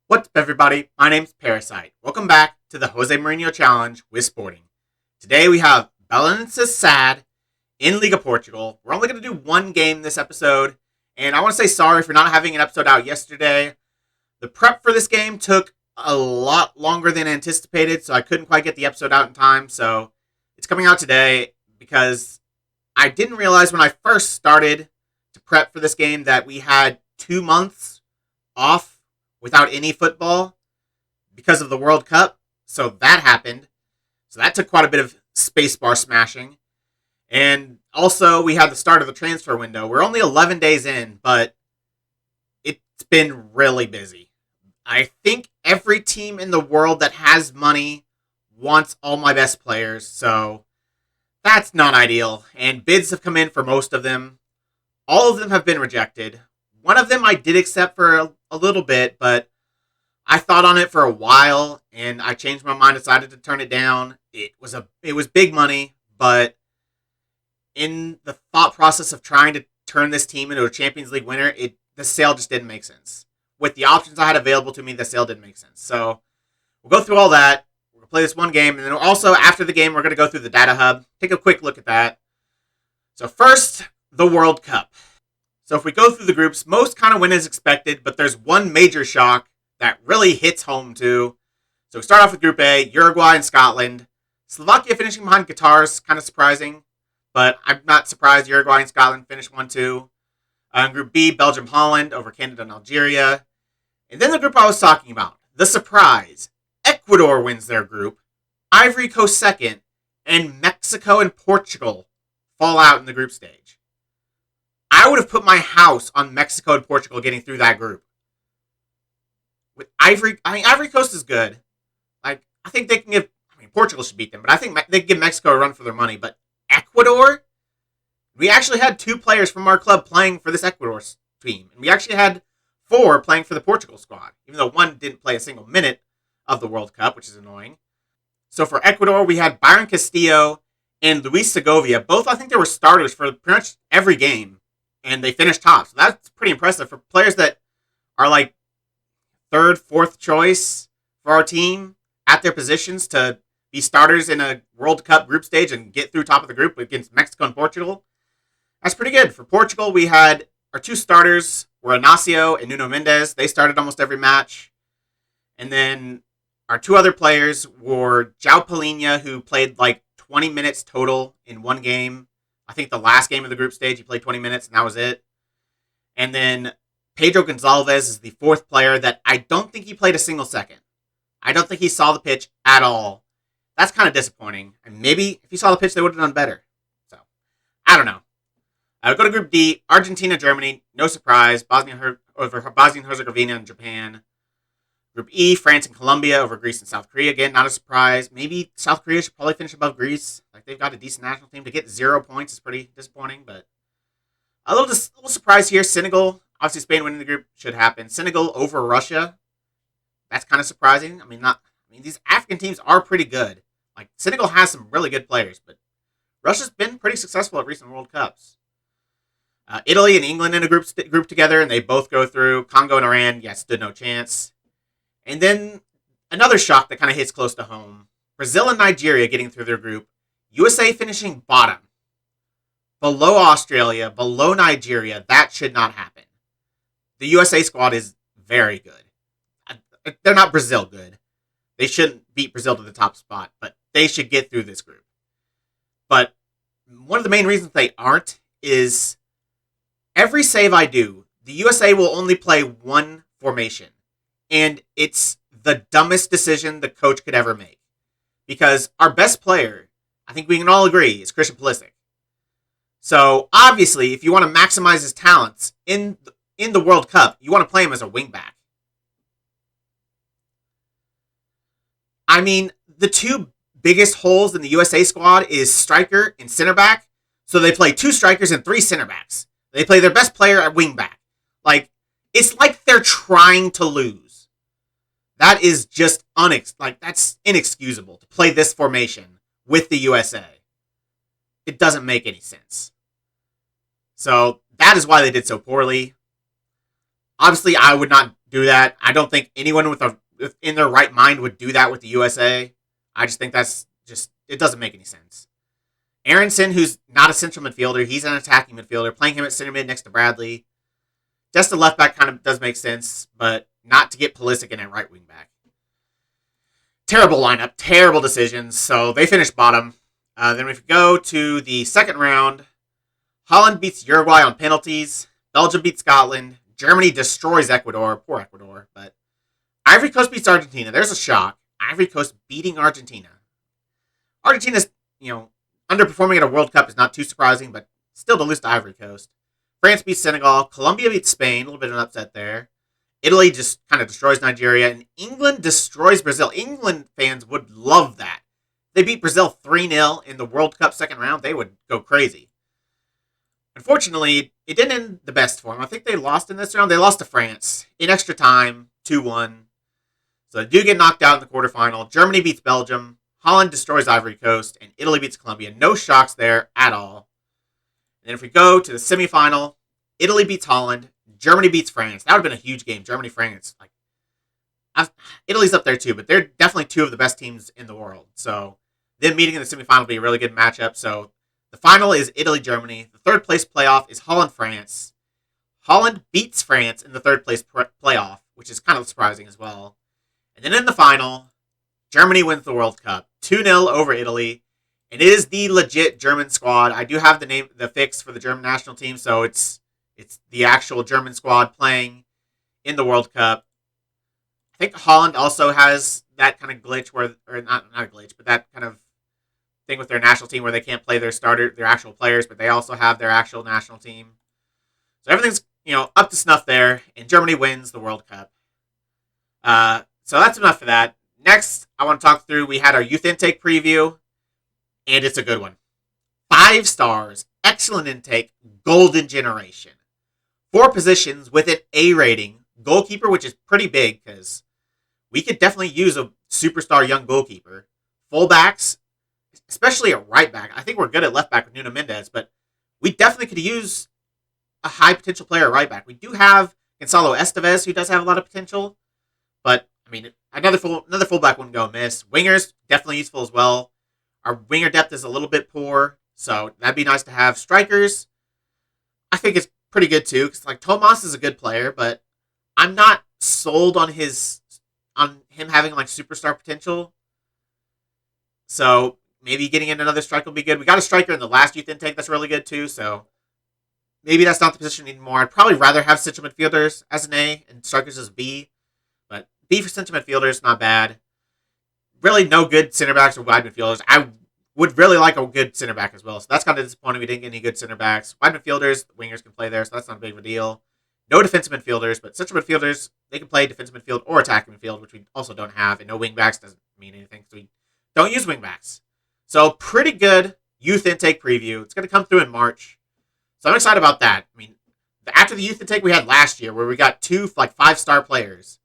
What's up, everybody? My name's Parasite. Welcome back to the Jose Mourinho Challenge with Sporting. Today we have Belenenses SAD in Liga Portugal. We're only going to do one game this episode, and I want to say sorry for not having an episode out yesterday. The prep for this game took a lot longer than anticipated, so I couldn't quite get the episode out in time, so it's coming out today because I didn't realize when I first started to prep for this game that we had 2 months off without any football because of the World Cup. So that happened. So that took quite a bit of spacebar smashing. And also, we had the start of the transfer window. We're only 11 days in, but it's been really busy. I think every team in the world that has money wants all my best players, so that's not ideal. And bids have come in for most of them. All of them have been rejected. One of them I did accept for a little bit, but I thought on it for a while, and I changed my mind, decided to turn it down. It was big money, but in the thought process of trying to turn this team into a Champions League winner, the sale just didn't make sense. With the options I had available to me, the sale didn't make sense. So we'll go through all that. We're going to play this one game, and then also after the game, we're going to go through the data hub, take a quick look at that. So first, the World Cup. So if we go through the groups, most kind of win as expected, but there's one major shock that really hits home too. So we start off with Group A, Uruguay and Scotland. Slovakia finishing behind Qatar is kind of surprising, but I'm not surprised Uruguay and Scotland finished 1-2. Group B, Belgium, Holland over Canada and Algeria. And then the group I was talking about, the surprise. Ecuador wins their group, Ivory Coast second, and Mexico and Portugal fall out in the group stage. I would have put my house on Mexico and Portugal getting through that group. With Ivory Coast is good. I think they can give. Portugal should beat them, but I think they can give Mexico a run for their money. But Ecuador, we actually had 2 players from our club playing for this Ecuador team, and we actually had 4 playing for the Portugal squad, even though 1 didn't play a single minute of the World Cup, which is annoying. So for Ecuador, we had Byron Castillo and Luis Segovia. Both, I think, they were starters for pretty much every game. And they finished top. So that's pretty impressive for players that are like 3rd, 4th choice for our team at their positions to be starters in a World Cup group stage and get through top of the group against Mexico and Portugal. That's pretty good. For Portugal, we had our 2 starters were Inacio and Nuno Mendes. They started almost every match. And then our 2 other players were João Palhinha, who played like 20 minutes total in one game. I think the last game of the group stage, he played 20 minutes, and that was it. And then Pedro Gonzalez is the 4th player that I don't think he played a single second. I don't think he saw the pitch at all. That's kind of disappointing. And maybe if he saw the pitch, they would have done better. So, I don't know. Go to Group D, Argentina, Germany, no surprise. Bosnia and Herzegovina and Japan. Group E, France and Colombia over Greece and South Korea. Again, not a surprise. Maybe South Korea should probably finish above Greece. Like, they've got a decent national team. To get 0 points is pretty disappointing, but a little surprise here. Senegal, obviously Spain winning the group should happen. Senegal over Russia. That's kind of surprising. These African teams are pretty good. Like, Senegal has some really good players, but Russia's been pretty successful at recent World Cups. Italy and England in a group together, and they both go through. Congo and Iran, stood no chance. And then another shock that kind of hits close to home. Brazil and Nigeria getting through their group. USA finishing bottom. Below Australia, below Nigeria. That should not happen. The USA squad is very good. They're not Brazil good. They shouldn't beat Brazil to the top spot, but they should get through this group. But one of the main reasons they aren't is every save I do, the USA will only play one formation. And it's the dumbest decision the coach could ever make. Because our best player, I think we can all agree, is Christian Pulisic. So, obviously, if you want to maximize his talents in the World Cup, you want to play him as a wingback. The 2 biggest holes in the USA squad is striker and center back. So they play 2 strikers and 3 center backs. They play their best player at wingback. It's like they're trying to lose. That is just that's inexcusable to play this formation with the USA. It doesn't make any sense. So that is why they did so poorly. Obviously, I would not do that. I don't think anyone in their right mind would do that with the USA. I just think it doesn't make any sense. Aronson, who's not a central midfielder, he's an attacking midfielder. Playing him at center mid next to Bradley. Just a left back kind of does make sense, but not to get Pulisic in at right wing back. Terrible lineup, terrible decisions. So they finished bottom. Then if we go to the second round, Holland beats Uruguay on penalties. Belgium beats Scotland. Germany destroys Ecuador. Poor Ecuador. But Ivory Coast beats Argentina. There's a shock. Ivory Coast beating Argentina. Argentina's, underperforming at a World Cup is not too surprising, but still to lose to Ivory Coast. France beats Senegal. Colombia beats Spain. A little bit of an upset there. Italy just kind of destroys Nigeria. And England destroys Brazil. England fans would love that. They beat Brazil 3-0 in the World Cup second round. They would go crazy. Unfortunately, it didn't end the best for them. I think they lost in this round. They lost to France in extra time, 2-1. So they do get knocked out in the quarterfinal. Germany beats Belgium. Holland destroys Ivory Coast. And Italy beats Colombia. No shocks there at all. And then if we go to the semifinal, Italy beats Holland. Germany beats France. That would have been a huge game. Germany-France. Italy's up there too, but they're definitely two of the best teams in the world. So them meeting in the semifinal will be a really good matchup. So the final is Italy-Germany. The third place playoff is Holland-France. Holland beats France in the third place playoff, which is kind of surprising as well. And then in the final, Germany wins the World Cup. 2-0 over Italy. It is the legit German squad. I do have the fix for the German national team, so it's the actual German squad playing in the World Cup. I think Holland also has that kind of glitch or not a glitch, but that kind of thing with their national team where they can't play their actual players, but they also have their actual national team. So everything's, up to snuff there, and Germany wins the World Cup. So that's enough for that. Next, I want to talk through, we had our youth intake preview, and it's a good one. 5 stars, excellent intake, golden generation. 4 positions with an A rating. Goalkeeper, which is pretty big, because we could definitely use a superstar young goalkeeper. Fullbacks, especially at right back. I think we're good at left back with Nuno Mendes, but we definitely could use a high potential player at right back. We do have Gonzalo Estevez, who does have a lot of potential, but another fullback wouldn't go amiss. Wingers, definitely useful as well. Our winger depth is a little bit poor, so that'd be nice to have. Strikers, I think it's pretty good too, because Tomas is a good player, but I'm not sold on him having superstar potential. So maybe getting in another striker will be good. We got a striker in the last youth intake that's really good too, so maybe that's not the position anymore. I'd probably rather have central midfielders as an A and strikers as B, but B for central midfielders, not bad. Really no good center backs or wide midfielders. I would really like a good center back as well, so that's kind of disappointing. We didn't get any good center backs. Wide midfielders, the wingers can play there, so that's not a big of a deal. No defensive midfielders, but central midfielders, they can play defensive midfield or attacking midfield, which we also don't have, and no wingbacks doesn't mean anything, so we don't use wingbacks. So pretty good youth intake preview. It's going to come through in March, so I'm excited about that. After the youth intake we had last year, where we got 2 5-star players,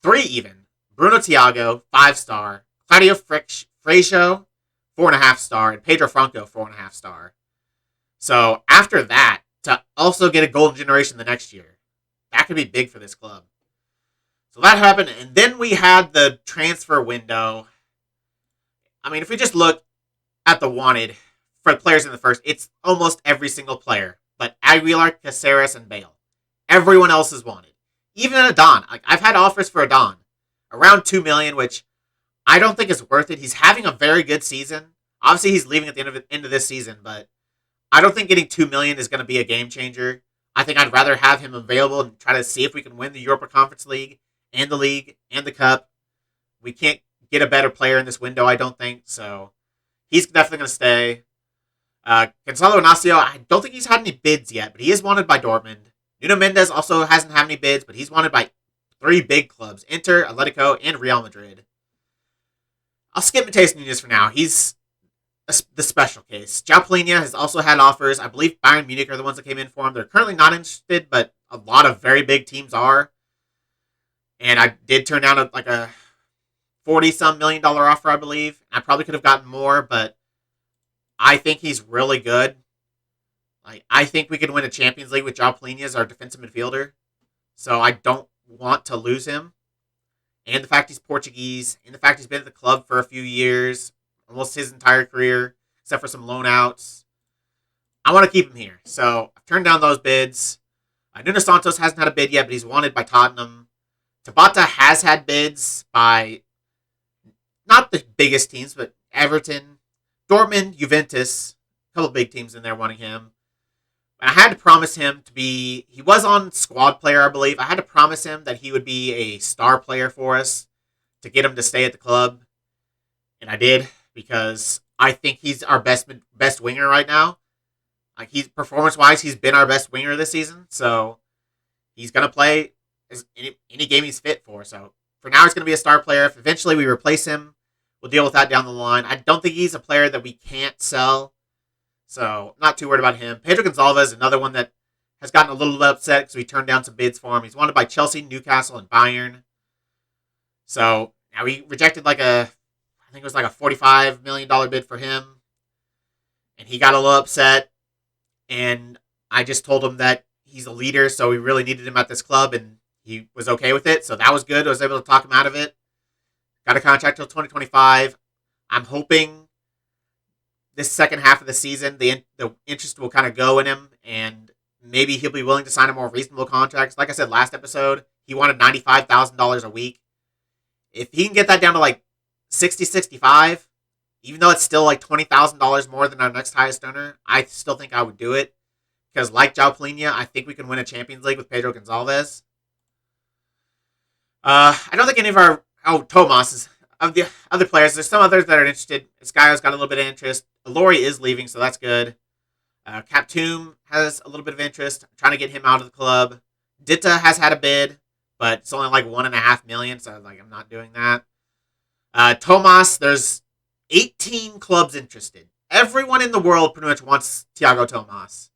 3 even. Bruno Thiago, 5-star. Claudio Freixo, 4.5-star. And Pedro Franco, 4.5-star. So after that, to also get a golden generation the next year, that could be big for this club. So that happened, and then we had the transfer window. If we just look at the wanted for players in the first, it's almost every single player, but Aguilar, Caceres, and Bale. Everyone else is wanted. Even Adon. I've had offers for Adon. Around $2 million, which I don't think is worth it. He's having a very good season. Obviously, he's leaving at the end of this season, but I don't think getting $2 million is going to be a game changer. I think I'd rather have him available and try to see if we can win the Europa Conference League and the Cup. We can't get a better player in this window, I don't think, so he's definitely going to stay. Gonzalo Inacio, I don't think he's had any bids yet, but he is wanted by Dortmund. Nuno Mendes also hasn't had any bids, but he's wanted by 3 big clubs, Inter, Atletico, and Real Madrid. I'll skip Mateus Nunes for now. He's the special case. João Palhinha has also had offers. I believe Bayern Munich are the ones that came in for him. They're currently not interested, but a lot of very big teams are. And I did turn down a $40-some million offer, I believe. I probably could have gotten more, but I think he's really good. I think we could win a Champions League with João Palhinha as our defensive midfielder. So I don't want to lose him. And the fact he's Portuguese, and the fact he's been at the club for a few years, almost his entire career, except for some loan outs. I want to keep him here. So I've turned down those bids. Nuno Santos hasn't had a bid yet, but he's wanted by Tottenham. Tabata has had bids by not the biggest teams, but Everton, Dortmund, Juventus, a couple of big teams in there wanting him. I had to promise him to be, he was on squad player, I believe. I had to promise him that he would be a star player for us to get him to stay at the club. And I did, because I think he's our best winger right now. Like, he's performance-wise, he's been our best winger this season. So he's going to play any game he's fit for. So for now, he's going to be a star player. If eventually we replace him, we'll deal with that down the line. I don't think he's a player that we can't sell. So, not too worried about him. Pedro Gonzalez, another one that has gotten a little upset because we turned down some bids for him. He's wanted by Chelsea, Newcastle, and Bayern. So, now we rejected I think it was like a $45 million bid for him. And he got a little upset. And I just told him that he's a leader, so we really needed him at this club, and he was okay with it. So, that was good. I was able to talk him out of it. Got a contract till 2025. I'm hoping this second half of the season, the interest will kind of go in him, and maybe he'll be willing to sign a more reasonable contract. Like I said last episode, he wanted $95,000 a week. If he can get that down to like 60, 65, even though it's still like $20,000 more than our next highest earner, I still think I would do it. Because like João Palhinha, I think we can win a Champions League with Pedro Gonzalez. I don't think any of our... Oh, Tomas is... Of the other players, there's some others that are interested. Skyro's got a little bit of interest. Alori is leaving, so that's good. Kaptoum has a little bit of interest. I'm trying to get him out of the club. Ditta has had a bid, but it's only like $1.5 million, so I'm not doing that. Tomas, there's 18 clubs interested. Everyone in the world pretty much wants Thiago Tomas.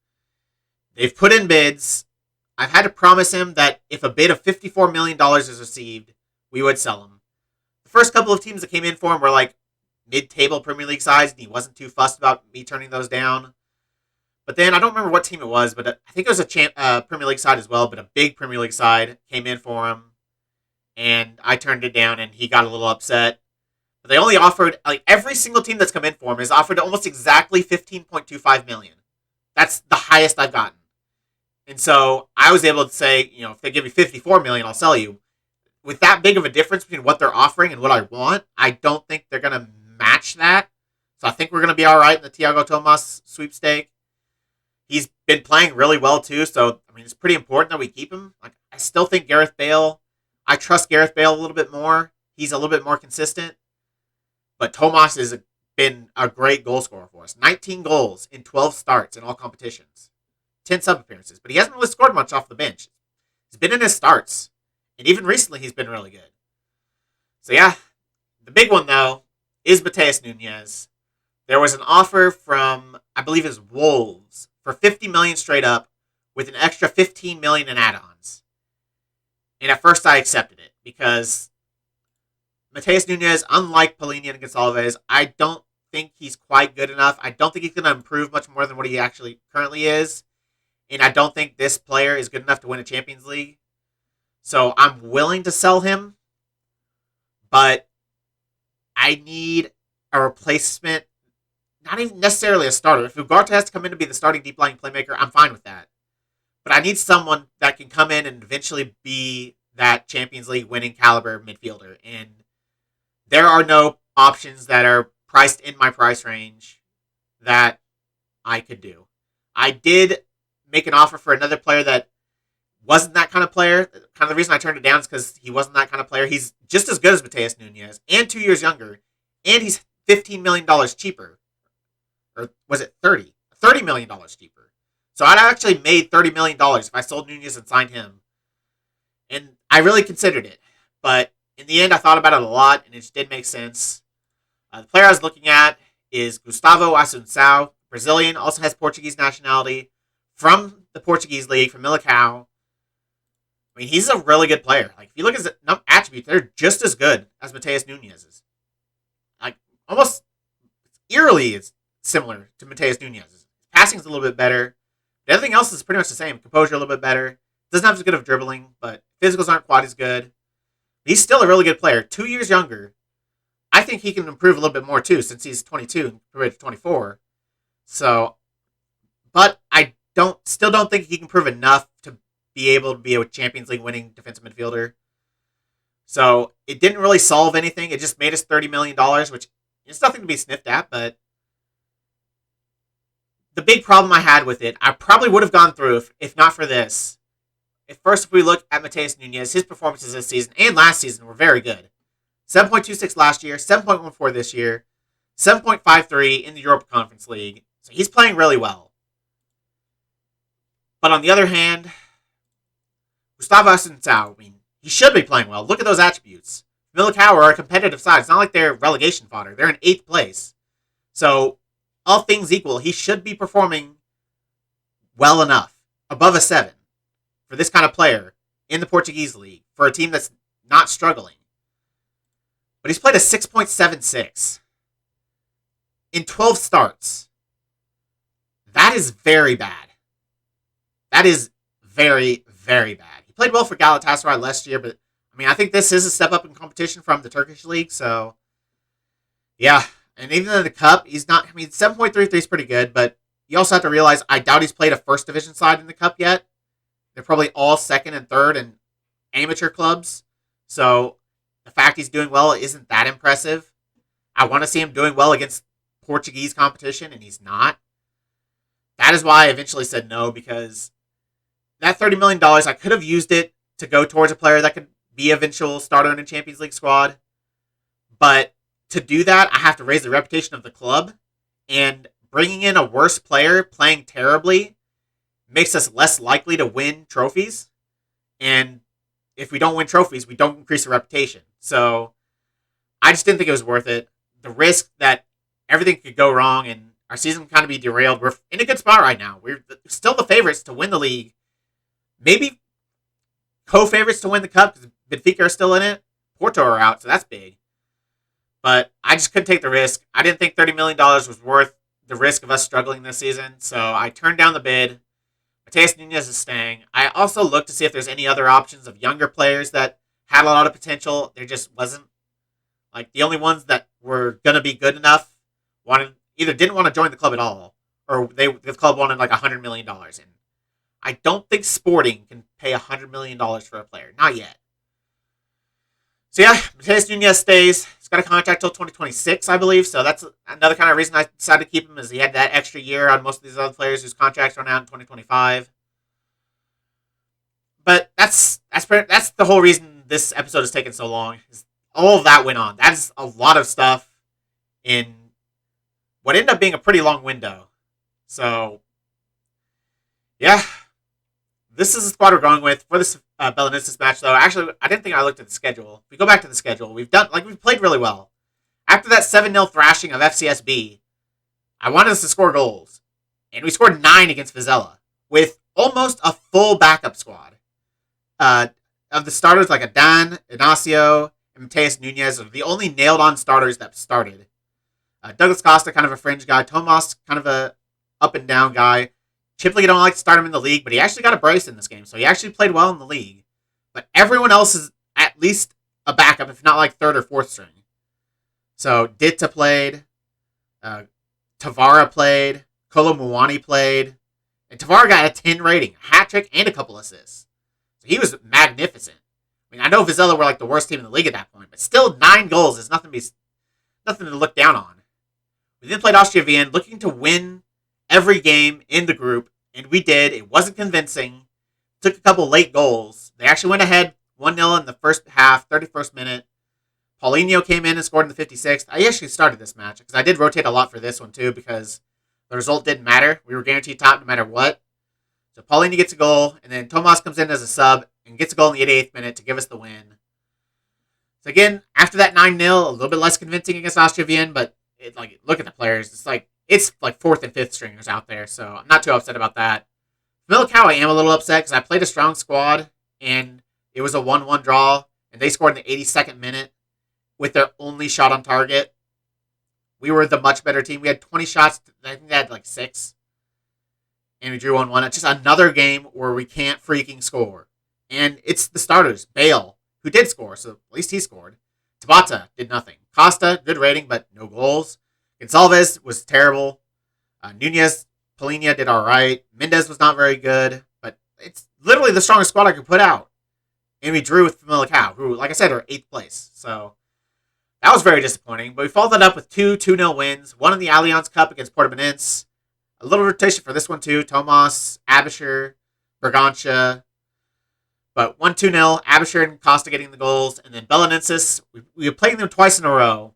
They've put in bids. I've had to promise him that if a bid of $54 million is received, we would sell him. First couple of teams that came in for him were like mid-table Premier League sides, and he wasn't too fussed about me turning those down. But then I don't remember what team it was, but I think it was a Premier League side as well, but a big Premier League side came in for him, and I turned it down, and he got a little upset. But they only offered, like, every single team that's come in for him is offered almost exactly $15.25 million. That's the highest I've gotten. And so I was able to say, if they give me $54 million, I'll sell you. With that big of a difference between what they're offering and what I want, I don't think they're going to match that. So I think we're going to be all right in the Thiago Tomas sweepstake. He's been playing really well, too. So, it's pretty important that we keep him. I still think Gareth Bale, I trust Gareth Bale a little bit more. He's a little bit more consistent. But Tomas has been a great goal scorer for us. 19 goals in 12 starts in all competitions. 10 sub-appearances. But he hasn't really scored much off the bench. He's been in his starts. And even recently, he's been really good. So, yeah. The big one, though, is Matheus Nunes. There was an offer from, I believe it's Wolves, for $50 million straight up, with an extra $15 million in add-ons. And at first, I accepted it, because Matheus Nunes, unlike Palhinha and Gonçalves, I don't think he's quite good enough. I don't think he's going to improve much more than what he actually currently is. And I don't think this player is good enough to win a Champions League. So I'm willing to sell him, but I need a replacement, not even necessarily a starter. If Ugarte has to come in to be the starting deep lying playmaker, I'm fine with that. But I need someone that can come in and eventually be that Champions League winning caliber midfielder. And there are no options that are priced in my price range that I could do. I did make an offer for another player that wasn't that kind of player. Kind of the reason I turned it down is because he wasn't that kind of player. He's just as good as Matheus Nunes and 2 years younger. And he's $15 million cheaper. Or was it 30? $30 million cheaper. So I'd actually made $30 million if I sold Nunes and signed him. And I really considered it. But in the end, I thought about it a lot, and it just did make sense. The player I was looking at is Gustavo Watson, Brazilian, also has Portuguese nationality, from the Portuguese league, from Millicao. He's a really good player. If you look at his attributes, they're just as good as Matheus Nunes is. Almost eerily is similar to Matheus Nunes. Passing's a little bit better. Everything else is pretty much the same. Composure a little bit better. Doesn't have as good of dribbling, but Physicals aren't quite as good. He's still a really good player. 2 years younger. I think he can improve a little bit more too, since he's 22 compared to 24. So, but I still don't think he can prove enough to be able to be a Champions League winning defensive midfielder. So it didn't really solve anything. It just made us $30 million, which is nothing to be sniffed at. But the big problem I had with it, I probably would have gone through if not for this. If we look at Mateus Nunes, his performances this season and last season were very good. 7.26 last year, 7.14 this year, 7.53 in the Europa Conference League. So he's playing really well. But on the other hand, Gustavo Watson, he should be playing well. Look at those attributes. Militao are a competitive side. It's not like they're relegation fodder. They're in 8th place. So, all things equal, he should be performing well enough, above a 7, for this kind of player in the Portuguese league, for a team that's not struggling. But he's played a 6.76 in 12 starts. That is very bad. That is very, very bad. He played well for Galatasaray last year, but I think this is a step up in competition from the Turkish league, so yeah. And even in the cup, he's not, 7.33 is pretty good, but you also have to realize I doubt he's played a first division side in the cup yet. They're probably all second and third and amateur clubs, so the fact he's doing well isn't that impressive. I want to see him doing well against Portuguese competition, and he's not. That is why I eventually said no, because that $30 million, I could have used it to go towards a player that could be an eventual starter in a Champions League squad. But to do that, I have to raise the reputation of the club. And bringing in a worse player playing terribly makes us less likely to win trophies. And if we don't win trophies, we don't increase the reputation. So I just didn't think it was worth it. The risk that everything could go wrong and our season kind of be derailed. We're in a good spot right now. We're still the favorites to win the league. Maybe co-favorites to win the cup because Benfica are still in it. Porto are out, so that's big. But I just couldn't take the risk. I didn't think $30 million was worth the risk of us struggling this season, so I turned down the bid. Mateus Nunes is staying. I also looked to see if there's any other options of younger players that had a lot of potential. There just wasn't. Like, the only ones that were going to be good enough either didn't want to join the club at all, or the club wanted like $100 million. And I don't think Sporting can pay $100 million for a player. Not yet. So yeah, Mateus Nunes stays. He's got a contract till 2026, I believe. So that's another kind of reason I decided to keep him, is he had that extra year on most of these other players whose contracts run out in 2025. But that's the whole reason this episode has taken so long. Is all of that went on. That's a lot of stuff in what ended up being a pretty long window. So yeah, this is the squad we're going with for this Belenenses match, though. Actually, I didn't think I looked at the schedule. If we go back to the schedule, we've played really well. After that 7-0 thrashing of FCSB, I wanted us to score goals. And we scored 9 against Vizela with almost a full backup squad. Of the starters, like Adan, Inacio, and Mateus Nunes are the only nailed-on starters that started. Douglas Costa, kind of a fringe guy. Tomas, kind of a up-and-down guy. Chipley, don't like to start him in the league, but he actually got a brace in this game, so he actually played well in the league. But everyone else is at least a backup, if not like third or fourth string. So Ditta played, Tavara played, Kolo Muani played, and Tavara got a 10 rating, a hat trick, and a couple assists. So he was magnificent. I know Vizela were like the worst team in the league at that point, but still 9 goals is nothing to look down on. We then played Austria Vienna, looking to win every game in the group, and we did. It wasn't convincing. Took a couple late goals. They actually went ahead 1-0 in the first half, 31st minute. Paulinho came in and scored in the 56th. I actually started this match because I did rotate a lot for this one too, because the result didn't matter. We were guaranteed top no matter what. So Paulinho gets a goal, and then Tomas comes in as a sub and gets a goal in the 88th minute to give us the win. So again, after that 9-0, a little bit less convincing against Austria Vienna, but look at the players. It's like 4th and 5th stringers out there, so I'm not too upset about that. Militao, I am a little upset because I played a strong squad, and it was a 1-1 draw, and they scored in the 82nd minute with their only shot on target. We were the much better team. We had 20 shots. I think they had like 6. And we drew 1-1. It's just another game where we can't freaking score. And it's the starters, Bale, who did score, so at least he scored. Tabata did nothing. Costa, good rating, but no goals. Gonzalez was terrible. Nunez, Polina did all right. Mendez was not very good, but it's literally the strongest squad I could put out. And we drew with Famalicão, who, like I said, are 8th place. So that was very disappointing. But we followed that up with 2-0 wins. One in the Allianz Cup against Belenenses. A little rotation for this one, too. Tomas, Abisher, Bergantia. But 1-2-0. Abisher and Costa getting the goals. And then Belenenses, we were playing them twice in a row.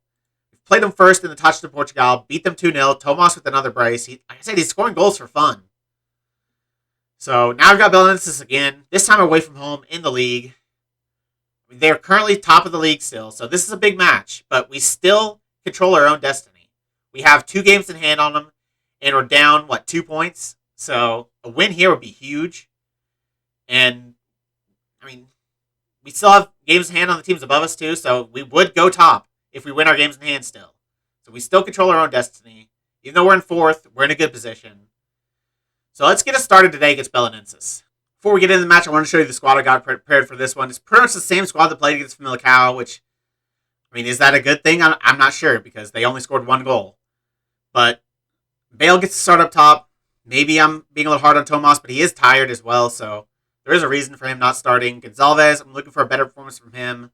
We played them first in the Untitled Portugal. Beat them 2-0. Tomas with another brace. Like I said, he's scoring goals for fun. So now we've got Belenenses again. This time away from home in the league. They're currently top of the league still, so this is a big match, but we still control our own destiny. We have 2 games in hand on them, and we're down, 2 points? So a win here would be huge. And, we still have games in hand on the teams above us too, so we would go top if we win our games in hand still. So we still control our own destiny. Even though we're in 4th, we're in a good position. So let's get us started today against Belenenses. Before we get into the match, I want to show you the squad I got prepared for this one. It's pretty much the same squad that played against Famalicão, which, is that a good thing? I'm not sure because they only scored 1 goal. But Bale gets to start up top. Maybe I'm being a little hard on Tomas, but he is tired as well, so there is a reason for him not starting. Gonzalez, I'm looking for a better performance from him.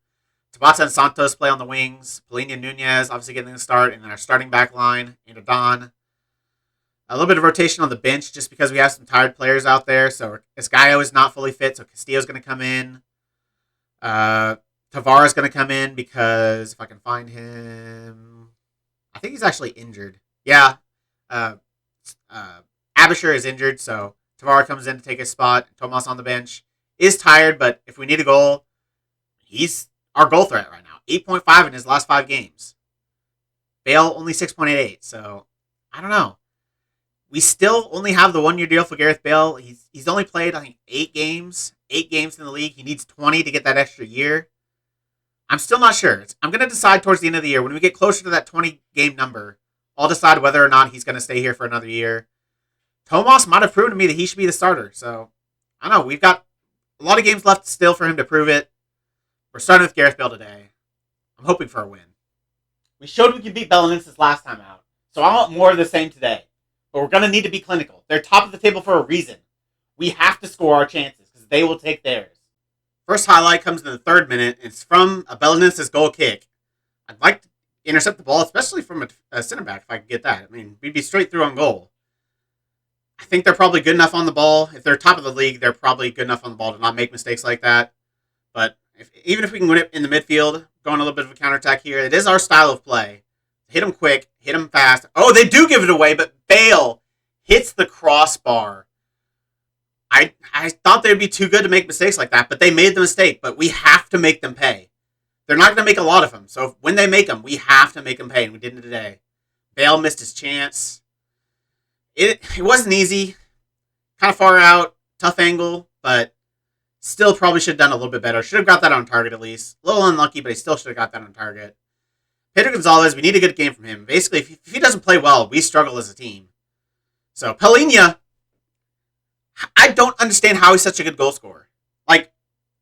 Tabata and Santos play on the wings. Polina and Nunez obviously getting the start, and then our starting back line, Adon. A little bit of rotation on the bench just because we have some tired players out there. So Esgaio is not fully fit, so Castillo's going to come in. Tavares going to come in because if I can find him, I think he's actually injured. Yeah, Abisher is injured, so Tavares comes in to take his spot. Tomas on the bench is tired, but if we need a goal, he's our goal threat right now. 8.5 in his last 5 games. Bale only 6.88, so I don't know. We still only have the 1-year deal for Gareth Bale. He's only played, I think, 8 games. 8 games in the league. He needs 20 to get that extra year. I'm still not sure. I'm going to decide towards the end of the year. When we get closer to that 20-game number, I'll decide whether or not he's going to stay here for another year. Tomas might have proven to me that he should be the starter. So, I don't know. We've got a lot of games left still for him to prove it. We're starting with Gareth Bale today. I'm hoping for a win. We showed we could beat Belenenses last time out. So I want more of the same today. But we're going to need to be clinical. They're top of the table for a reason. We have to score our chances because they will take theirs. First highlight comes in the 3rd minute. It's from a Belenenses goal kick. I'd like to intercept the ball, especially from a center back if I could get that. We'd be straight through on goal. I think they're probably good enough on the ball. If they're top of the league, they're probably good enough on the ball to not make mistakes like that. But even if we can win it in the midfield, going a little bit of a counterattack here, it is our style of play. Hit them quick, hit them fast. Oh, they do give it away, but Bale hits the crossbar. I thought they'd be too good to make mistakes like that, but they made the mistake. But we have to make them pay. They're not going to make a lot of them. So when they make them, we have to make them pay, and we didn't today. Bale missed his chance. It wasn't easy. Kind of far out, tough angle, but still probably should have done a little bit better. Should have got that on target at least. A little unlucky, but he still should have got that on target. Pedro Gonzalez, we need a good game from him. Basically, if he doesn't play well, we struggle as a team. So, Polina, I don't understand how he's such a good goal scorer.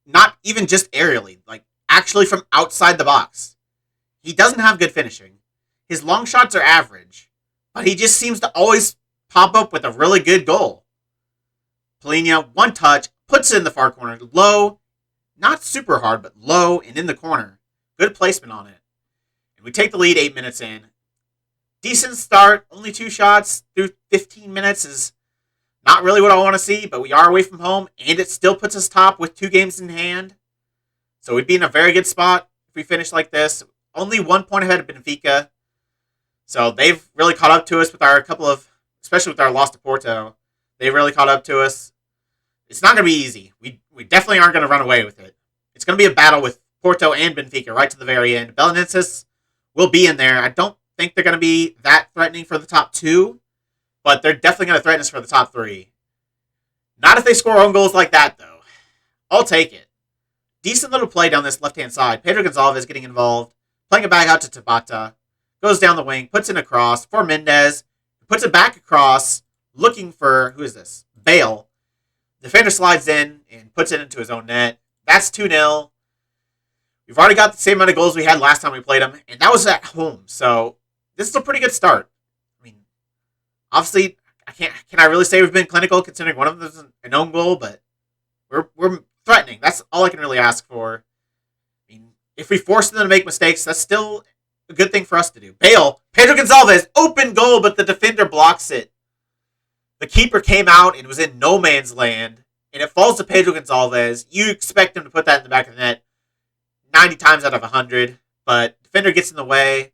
Not even just aerially. Actually from outside the box. He doesn't have good finishing. His long shots are average. But he just seems to always pop up with a really good goal. Polina, one touch, puts it in the far corner. Low, not super hard, but low and in the corner. Good placement on it. We take the lead 8 minutes in. Decent start. Only 2 shots through 15 minutes is not really what I want to see, but we are away from home, and it still puts us top with 2 games in hand. So we'd be in a very good spot if we finish like this. Only 1 point ahead of Benfica. So they've really caught up to us with our especially with our loss to Porto. They've really caught up to us. It's not going to be easy. We definitely aren't going to run away with it. It's going to be a battle with Porto and Benfica right to the very end. Belenenses will be in there. I don't think they're going to be that threatening for the top 2, but they're definitely going to threaten us for the top 3. Not if they score own goals like that, though. I'll take it. Decent little play down this left-hand side. Pedro Gonzalez getting involved, playing it back out to Tabata, goes down the wing, puts it across for Mendez, puts it back across, looking for, who is this? Bale. Defender slides in and puts it into his own net. That's 2-0. We've already got the same amount of goals we had last time we played them, and that was at home. So this is a pretty good start. I mean, obviously, can I really say we've been clinical considering one of them is an own goal, but we're threatening. That's all I can really ask for. I mean, if we force them to make mistakes, that's still a good thing for us to do. Pedro Gonzalez, open goal, but the defender blocks it. The keeper came out and was in no man's land, and it falls to Pedro Gonzalez. You expect him to put that in the back of the net 90 times out of 100, but defender gets in the way,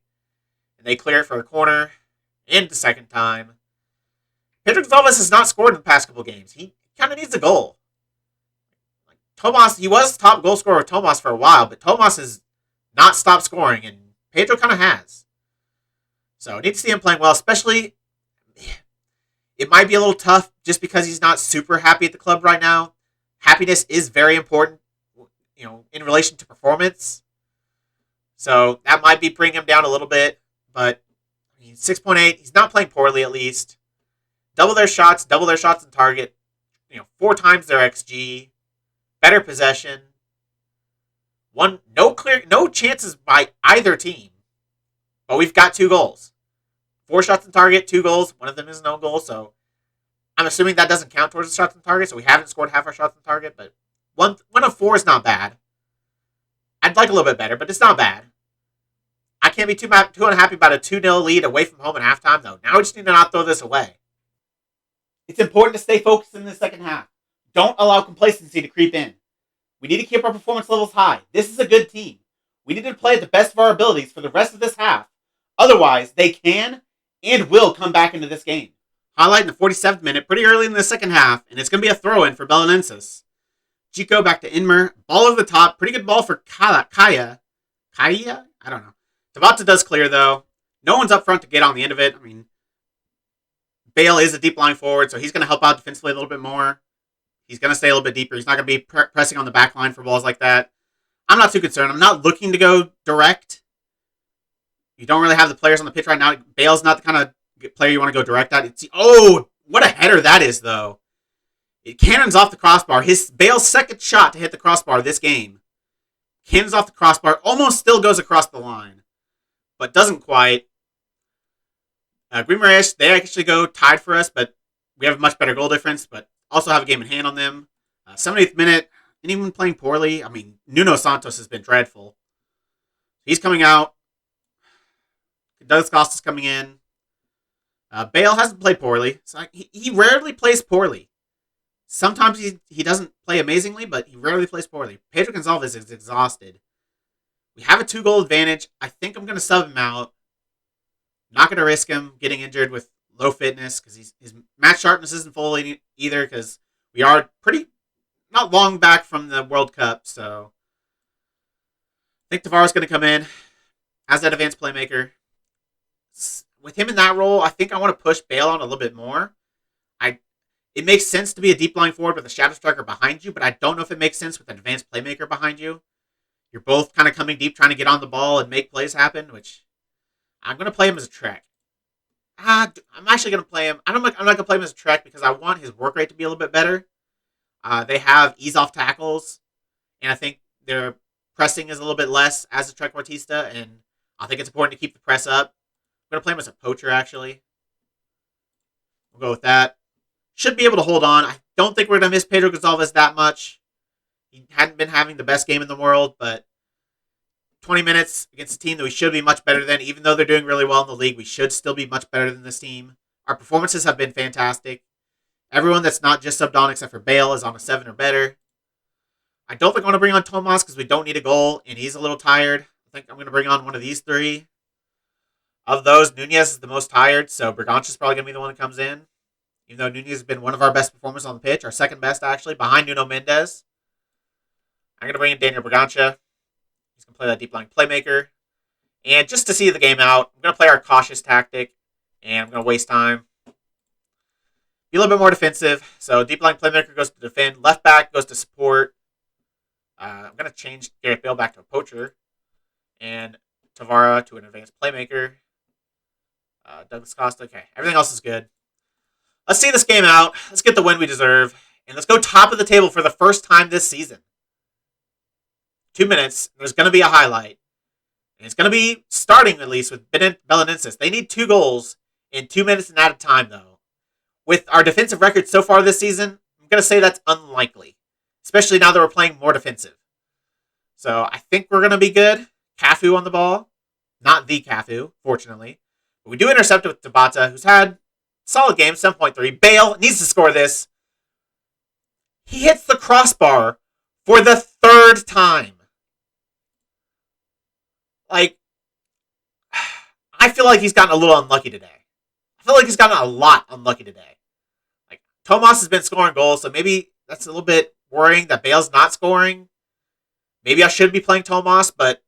and they clear it for a corner, and the second time. Pedro Gonzalez has not scored in the past couple games. He kind of needs a goal. Tomas, he was top goal scorer with Tomas for a while, but Tomas has not stopped scoring, and Pedro kind of has. So I need to see him playing well, especially it might be a little tough just because he's not super happy at the club right now. Happiness is very important, in relation to performance. So that might be bringing him down a little bit, but 6.8, he's not playing poorly at least. Double their shots in target, 4 times their XG, better possession. No chances by either team, but we've got 2 goals. 4 shots in target, 2 goals. One of them is an own goal, so I'm assuming that doesn't count towards the shots in target, so we haven't scored half our shots in target, but one of 4 is not bad. I'd like a little bit better, but it's not bad. I can't be too unhappy about a 2-0 lead away from home at halftime, though. Now we just need to not throw this away. It's important to stay focused in the second half. Don't allow complacency to creep in. We need to keep our performance levels high. This is a good team. We need to play at the best of our abilities for the rest of this half. Otherwise, they can and will come back into this game. Highlight in the 47th minute, pretty early in the second half, and it's going to be a throw-in for Belenenses. Chico back to Inmer. Ball over the top. Pretty good ball for Kaya? I don't know. Tabata does clear, though. No one's up front to get on the end of it. Bale is a deep line forward, so he's going to help out defensively a little bit more. He's going to stay a little bit deeper. He's not going to be pressing on the back line for balls like that. I'm not too concerned. I'm not looking to go direct. You don't really have the players on the pitch right now. Bale's not the kind of player you want to go direct at. What a header that is, though. It cannons off the crossbar. Bale's second shot to hit the crossbar this game. Cannons off the crossbar. Almost still goes across the line, but doesn't quite. Guimaraes, they actually go tied for us, but we have a much better goal difference, but also have a game in hand on them. 70th minute, anyone playing poorly? Nuno Santos has been dreadful. He's coming out. Douglas Costa's coming in. Bale hasn't played poorly. So he rarely plays poorly. Sometimes he doesn't play amazingly, but he rarely plays poorly. Pedro Gonzalez is exhausted. We have a 2-goal advantage. I think I'm going to sub him out. Not going to risk him getting injured with low fitness because his match sharpness isn't full either because we are not long back from the World Cup. So I think Tavares going to come in as that advanced playmaker. With him in that role, I think I want to push Bale on a little bit more. It makes sense to be a deep line forward with a shadow striker behind you, but I don't know if it makes sense with an advanced playmaker behind you. You're both kind of coming deep, trying to get on the ball and make plays happen, which I'm going to play him as a Trek. I'm actually going to play him. I'm not going to play him as a Trek because I want his work rate to be a little bit better. They have ease off tackles, and I think their pressing is a little bit less as a Trek Mortista, and I think it's important to keep the press up. I'm going to play him as a poacher, actually. We'll go with that. Should be able to hold on. I don't think we're going to miss Pedro Gonzalez that much. He hadn't been having the best game in the world, but 20 minutes against a team that we should be much better than. Even though they're doing really well in the league, we should still be much better than this team. Our performances have been fantastic. Everyone that's not just subbed on except for Bale is on a 7 or better. I don't think I want to bring on Tomas because we don't need a goal, and he's a little tired. I think I'm going to bring on one of these 3. Of those, Nunez is the most tired, so Berganti's is probably going to be the one that comes in. Even though Nunez has been one of our best performers on the pitch, our second best, actually, behind Nuno Mendes. I'm going to bring in Daniel Bergantia. He's going to play that deep line playmaker. And just to see the game out, I'm going to play our cautious tactic, and I'm going to waste time. Be a little bit more defensive. So deep line playmaker goes to defend. Left back goes to support. I'm going to change Gareth Bale back to a poacher. And Tavara to an advanced playmaker. Douglas Costa. Okay, everything else is good. Let's see this game out. Let's get the win we deserve. And let's go top of the table for the first time this season. 2 minutes. There's going to be a highlight. And it's going to be starting, at least, with Belenenses. They need 2 goals in 2 minutes and at a time, though. With our defensive record so far this season, I'm going to say that's unlikely. Especially now that we're playing more defensive. So I think we're going to be good. Cafu on the ball. Not the Cafu, fortunately. But we do intercept it with Tabata, who's had solid game, 7.3. Bale needs to score this. He hits the crossbar for the 3rd time. Like, I feel like he's gotten a little unlucky today. I feel like he's gotten a lot unlucky today. Like, Tomas has been scoring goals, so maybe that's a little bit worrying that Bale's not scoring. Maybe I should be playing Tomas, but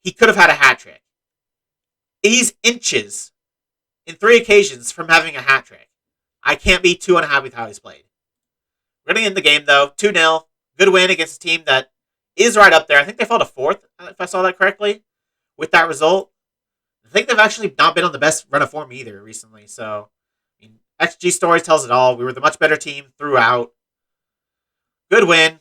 he could have had a hat trick. He's inches in 3 occasions from having a hat trick. I can't be too unhappy with how he's played. We're going to end the game, though. 2-0. Good win against a team that is right up there. I think they fell to 4th, if I saw that correctly, with that result. I think they've actually not been on the best run of form either recently. So, I mean, XG Stories tells it all. We were the much better team throughout. Good win.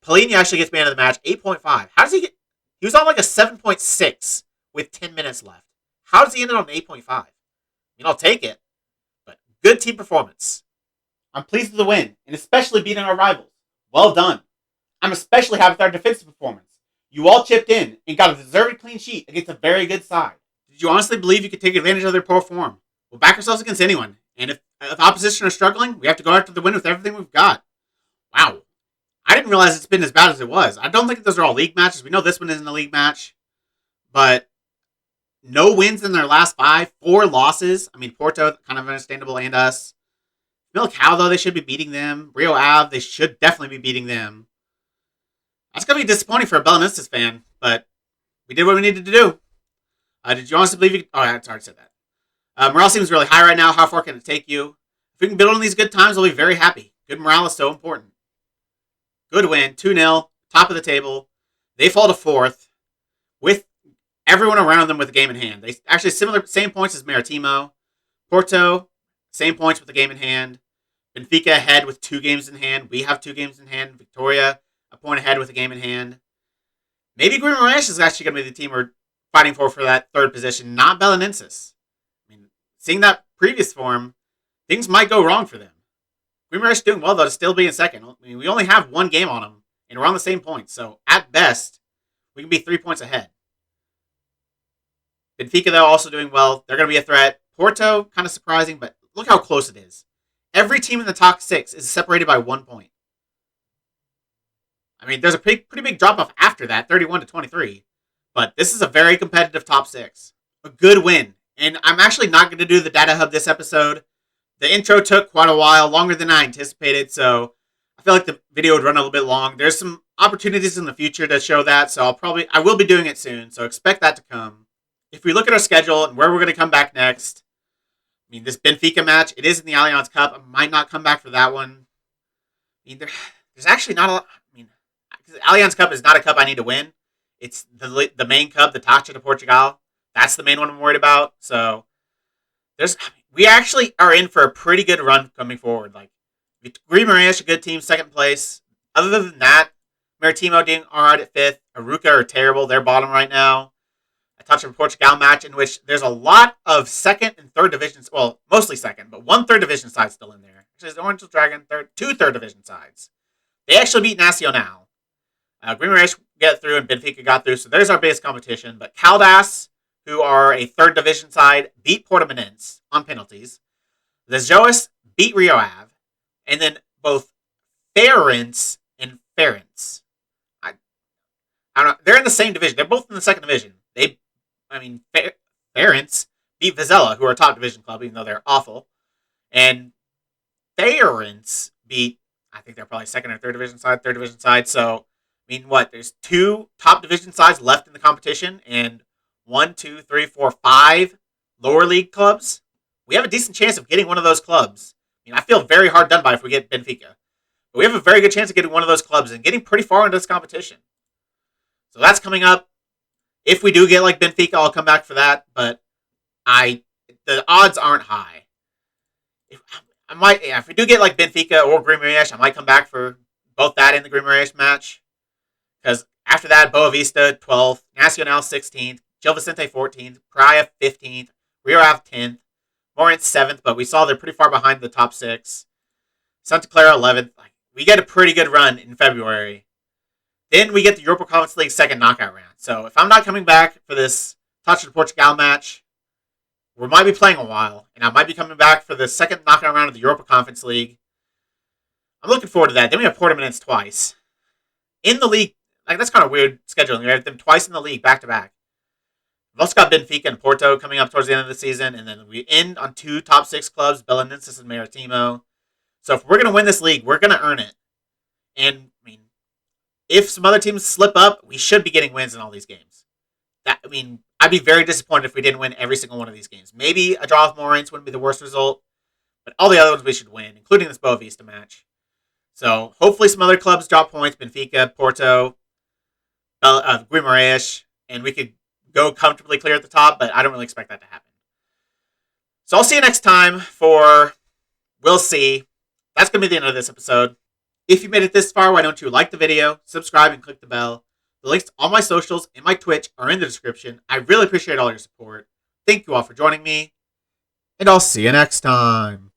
Pelini actually gets man of the match, 8.5. How does he get... He was on like a 7.6 with 10 minutes left. How does he end up on 8.5? I mean, I'll take it. But good team performance. I'm pleased with the win, and especially beating our rivals. Well done. I'm especially happy with our defensive performance. You all chipped in and got a deserved clean sheet against a very good side. Did you honestly believe you could take advantage of their poor form? We'll back ourselves against anyone. And if opposition are struggling, we have to go after the win with everything we've got. Wow. I didn't realize it's been as bad as it was. I don't think those are all league matches. We know this one isn't a league match. But no wins in their last 5. 4 losses. I mean, Porto, kind of understandable, and us. Millicao, though, they should be beating them. Rio Ave, they should definitely be beating them. That's going to be disappointing for a Belenenses fan, but we did what we needed to do. Did you honestly believe you... Oh, I already said that. Morale seems really high right now. How far can it take you? If we can build on these good times, we'll be very happy. Good morale is so important. Good win. 2-0. Top of the table. They fall to 4th with everyone around them with a game in hand. They actually same points as Maritimo. Porto, same points with the game in hand. Benfica ahead with 2 games in hand. We have 2 games in hand. Victoria, a point ahead with a game in hand. Maybe Guimarães is actually going to be the team we're fighting for that 3rd position, not Belenenses. I mean, seeing that previous form, things might go wrong for them. Guimarães doing well, though, to still be in 2nd. I mean, we only have 1 game on them, and we're on the same points. So, at best, we can be 3 points ahead. Benfica, though, also doing well. They're going to be a threat. Porto, kind of surprising, but look how close it is. Every team in the top 6 is separated by 1 point. I mean, there's a pretty big drop-off after that, 31 to 23. But this is a very competitive top 6. A good win. And I'm actually not going to do the Data Hub this episode. The intro took quite a while, longer than I anticipated, so I feel like the video would run a little bit long. There's some opportunities in the future to show that, so I will be doing it soon, so expect that to come. If we look at our schedule and where we're going to come back next, I mean, this Benfica match, it is in the Allianz Cup. I might not come back for that one. I mean, there's actually not a lot. I mean, the Allianz Cup is not a cup I need to win. It's the main cup, the Taça de Portugal. That's the main one I'm worried about. So we actually are in for a pretty good run coming forward. Like, Guimarães, a good team, 2nd place. Other than that, Maritimo doing all right at 5th. Aruca are terrible. They're bottom right now. A Taça de Portugal match in which there's a lot of 2nd and 3rd divisions. Well, mostly 2nd, but 1 3rd division side still in there. Which is the Orange Dragon, 2 3rd division sides. They actually beat Nacional. Guimarães get through and Benfica got through, so there's our biggest competition. But Caldas, who are a 3rd division side, beat Portimonense on penalties. The Joas beat Rio Ave. And then both Ference and Ference. I don't know. They're in the same division. They're both in the 2nd division. Ference beat Vizela, who are a top division club, even though they're awful. And Ference beat, I think they're probably 2nd or 3rd division side. So, I mean, there's 2 top division sides left in the competition, and 1, 2, 3, 4, 5 lower league clubs. We have a decent chance of getting one of those clubs. I mean, I feel very hard done by if we get Benfica. But we have a very good chance of getting one of those clubs and getting pretty far into this competition. So that's coming up. If we do get like Benfica, I'll come back for that. But the odds aren't high. I might, yeah, if we do get like Benfica or Guimarães, I might come back for both that and the Guimarães match. Because after that, Boa Vista 12th, Nacional 16th, Gil Vicente 14th, Praia 15th, Rio Ave 10th, Morinth 7th, but we saw they're pretty far behind the top 6. Santa Clara 11th. Like, we get a pretty good run in February. Then we get the Europa Conference League second knockout round. So if I'm not coming back for this Untitled Portugal match, we might be playing a while, and I might be coming back for the second knockout round of the Europa Conference League. I'm looking forward to that. Then we have Portimonense twice. In the league, like that's kind of weird scheduling. We have them twice in the league, back to back. We've also got Benfica and Porto coming up towards the end of the season, and then we end on 2 top 6 clubs, Belenenses and Maritimo. So if we're going to win this league, we're going to earn it. And, I mean, if some other teams slip up, we should be getting wins in all these games. I'd be very disappointed if we didn't win every single one of these games. Maybe a draw with Morinth wouldn't be the worst result, but all the other ones we should win, including this Boa Vista match. So hopefully some other clubs drop points, Benfica, Porto, Guimarães, and we could go comfortably clear at the top, but I don't really expect that to happen. So I'll see you next time for We'll See. That's going to be the end of this episode. If you made it this far, why don't you like the video, subscribe, and click the bell. The links to all my socials and my Twitch are in the description. I really appreciate all your support. Thank you all for joining me, and I'll see you next time.